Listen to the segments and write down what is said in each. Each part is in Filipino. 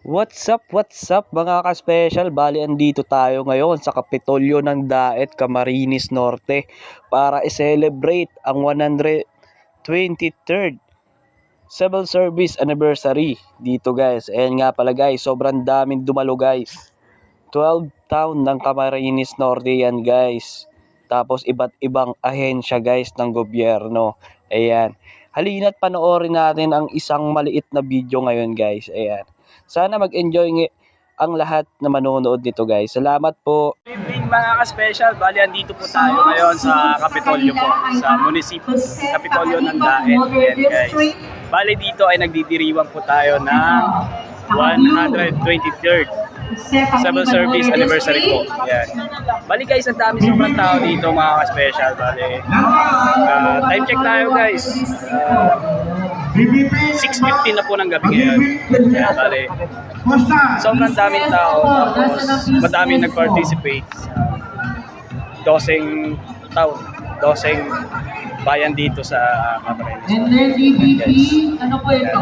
What's up mga ka-special? Bali andito tayo ngayon sa Kapitolyo ng Daet, Camarines Norte para i-celebrate ang 123rd Civil Service Anniversary dito guys. Ayan nga pala guys, sobrang daming dumalo guys. 12 town ng Camarines Norte yan guys. Tapos iba't ibang ahensya guys ng gobyerno. Ayan. Halina't panoorin natin ang isang maliit na video ngayon guys. Ayan. Sana mag-enjoy ang lahat na manonood nito guys. Salamat po. Good evening mga ka-special. Bali andito po tayo ngayon sa Kapitolyo po. Sa munisipyo Kapitolyo ng Daet. Ayan guys. Bali dito ay nagdidiriwang po tayo ng 123rd Civil Service Anniversary po. Ayan. Bali guys, ang dami sobrang tao dito mga ka-special. Bali, time check tayo guys. 6:15 na po ng gabi ngayon. Ayan, bali, sobrang daming tao. Tapos, madaming nag-participate sa 12 taon, 12 bayan dito sa Camarines. And then DBP, ano po ito?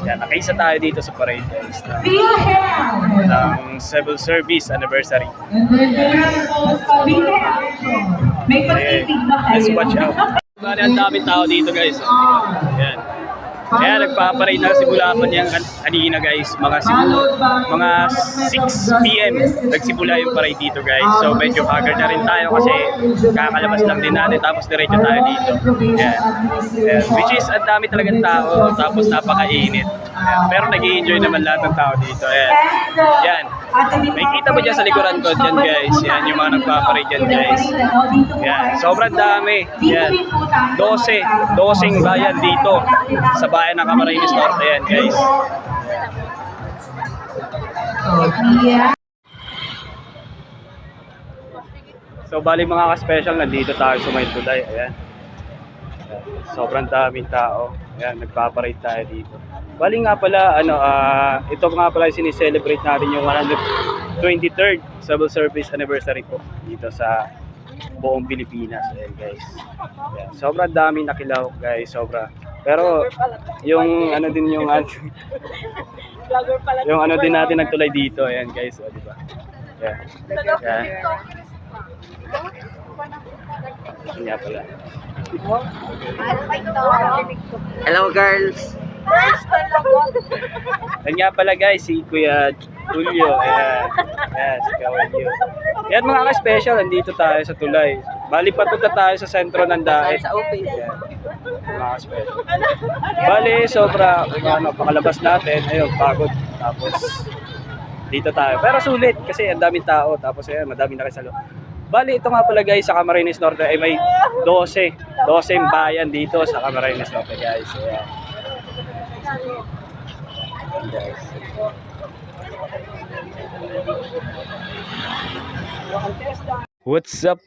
Yan, nakaisa tayo dito sa parade guys ng Civil Service Anniversary. And then may pagtitig ba kayo? Let's watch out. Bali, ang daming tao dito guys. Yan. Kaya nagpaparade na simula pa niyan kanina guys, mga 6 PM nagsimula yung parade dito guys. So medyo haggard na rin tayo kasi kakalabas lang din natin tapos diretso tayo dito. Yan. Yan. Which is ang dami talagang tao tapos napakainit. Yan. Pero nag-i-enjoy naman lahat ng tao dito. Yan. Yan. May kita mo dyan sa likuran ko dyan guys. Yan yung mga nagpaparade dyan guys. Yan. Sobrang dami. Yan. 12 bayan dito sa bayan ng Camarines Norte yan guys. So bali mga ka-special, nandito tayo sa May Tulay. Ayan. Sobrang daming tao. Ayan, nagpaparade tayo dito. Bali nga pala, ito nga pala sinicelebrate natin yung 123rd Civil Service Anniversary po dito sa buong Pilipinas. Ayan guys. Ayan. Sobrang daming nakilaw guys, sobra. Pero yung ano din yung yung ano din natin nagtulay dito, ayan guys, di ba? Ayan. Ayan. Kanya pala. Hello girls. Kanya pala guys, si Kuya Tulio. Ayan. Ayan, si Kawalyo. Yan mga ka-special, nandito tayo sa tulay. Bali patunta tayo sa sentro ng Daet. Ayan. Mga ka-special. Bali, sobra, pakalabas natin. Ayun, pagod. Tapos, dito tayo. Pero sulit, kasi ang daming tao. Tapos, ayan, madaming nakisalo. Bali, ito nga pala guys, sa Camarines Norte ay may 12 bayan dito sa Camarines Norte guys. Ayan. Guys. What's up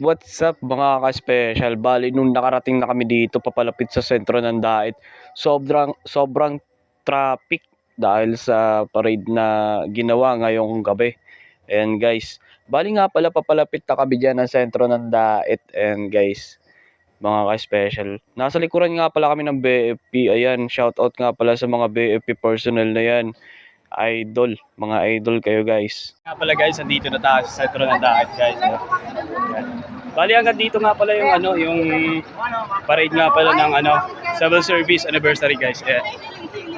mga ka-special? Bali, nung nakarating na kami dito, papalapit sa sentro ng Daet, sobrang traffic dahil sa parade na ginawa ngayong gabi. And guys, bali nga pala papalapit na kami dyan ng sentro ng Daet. And guys, mga ka-special, nasa likuran nga pala kami ng BFP. Ayan, shoutout nga pala sa mga BFP personnel na yan. Mga idol kayo guys. Nga pala guys, andito na tayo sa sentro ng Daet guys. Ayan. Bali hanggang dito nga pala yung yung parade nga pala ng Civil Service Anniversary guys. Ayan.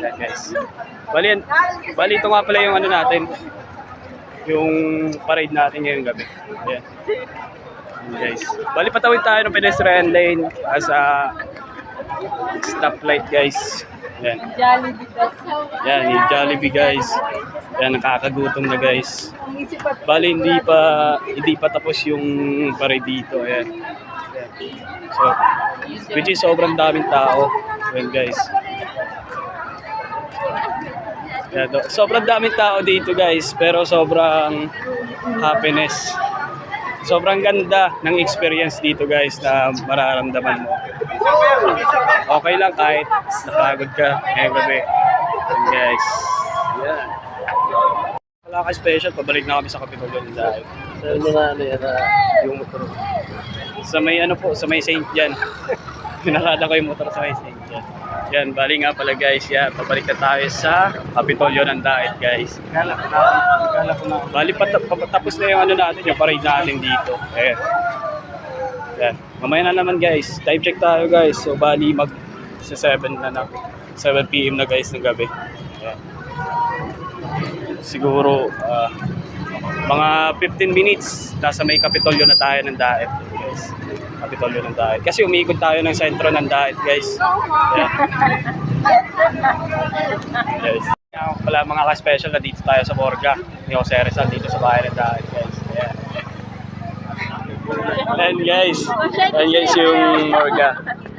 Ayan guys. Bali ito nga pala yung natin, yung parade natin ngayong gabi. Ayan. Ayan guys. Bali patawid tayo ng pedestrian lane as a stoplight guys. Yan. Yan, yung Jollibee guys. Yan, nakakagutom na guys. Bali hindi pa tapos yung parade dito. Ayan. So, which is sobrang daming tao. Ayan guys. Yan, sobrang daming tao dito guys, pero sobrang happiness. Sobrang ganda ng experience dito guys na mararamdaman mo. Okay lang kahit napagod ka ngayong gabi. And guys, yeah. Wala ka special, pabalik na kami sa Kapitolyo ng Daet. Sa mga yung motor. Sa may sa may St. John. Pinakada ko yung motor sa may St. John. Yan, bali nga pala guys, yan, pabalik na tayo sa Kapitolyo ng Daet guys. Kala ko na. Bali tapos na yung ano natin, yung parade natin dito. Ayan. Yan. Mamaya na naman guys, time check tayo guys. So bali sa 7 PM na guys ng gabi. Ayan. Siguro mga 15 minutes nasa may Kapitolyo na tayo ng Daet guys. Kapitolyo ng Daet. Kasi umiikot tayo ng sentro ng Daet guys. Ayan. Guys. Pala mga ka-special na dito tayo sa Morga ni Jose Rizal dito sa bahay ng Daet guys. Ayan. And guys yung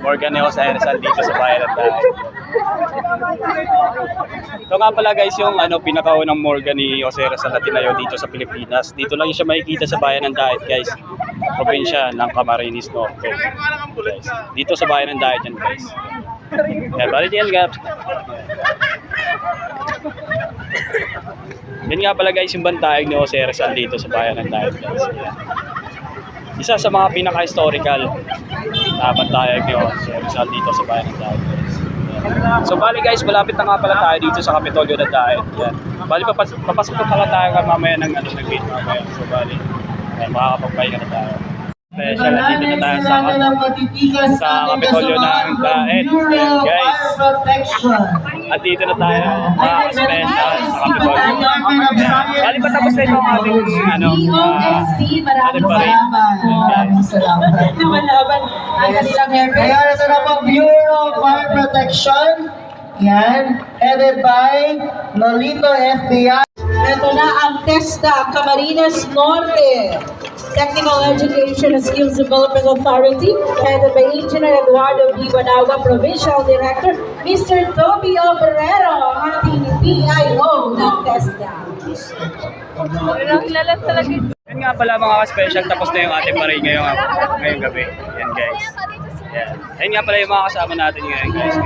Morga ni Jose Rizal dito sa bahay ng Daet. Ito nga pala guys yung pinakaunang Morga ni Jose Rizal na tinayo dito sa Pilipinas. Dito lang siya makikita sa bayan ng Daet guys. Probinsya ng Camarines Norte. Guys. Dito sa bayan ng Daet yan guys. Yan, balik yan guys. Yan nga pala guys yung bantayog ni Jose Rizal dito sa bayan ng Daet guys. Yan. Isa sa mga pinaka-historical na bantayog ni Jose Rizal dito sa bayan ng Daet guys. So bali guys, malapit na nga pala tayo dito sa Kapitolyo ng Daet. Yan. Bali papasok na pala tayo mamaya ng gate mamaya. So bali, makakapagpahinga na tayo. Special, dito na tayo sa Kapitolyo ng Daet. Yan guys. At dito na tayo mga special sa Kapitolyo. Bali patapos na ito ang ating ating parade. Lumalaban ang kanilang haircut. Kaya ito na po, Bureau of Fire Protection. Yan, headed by Lolito FBI. Ito na ang TESDA, Camarines Norte. Technical Education and Skills Development Authority, headed by Engineer Eduardo B. Banaga, Provincial Director, Mr. Toby Obrero, ang ating PIO ng TESDA. Yan nga pala mga ka-special, tapos na yung ating parade ngayong gabi. Yan guys. Yan. Ayun nga pala yung mga kasama natin ngayon guys.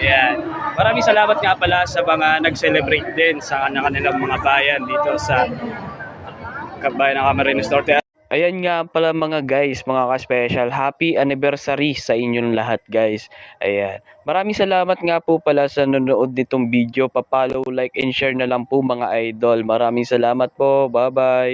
Yan. Maraming salamat nga pala sa mga nag-celebrate din sa kanilang mga bayan dito sa bayan ng Camarines Norte. Ayan nga pala mga guys, mga ka-special, happy anniversary sa inyong lahat guys. Ayan. Maraming salamat nga po pala sa nanonood nitong video. Pa-follow, like, and share na lang po mga idol. Maraming salamat po. Bye-bye.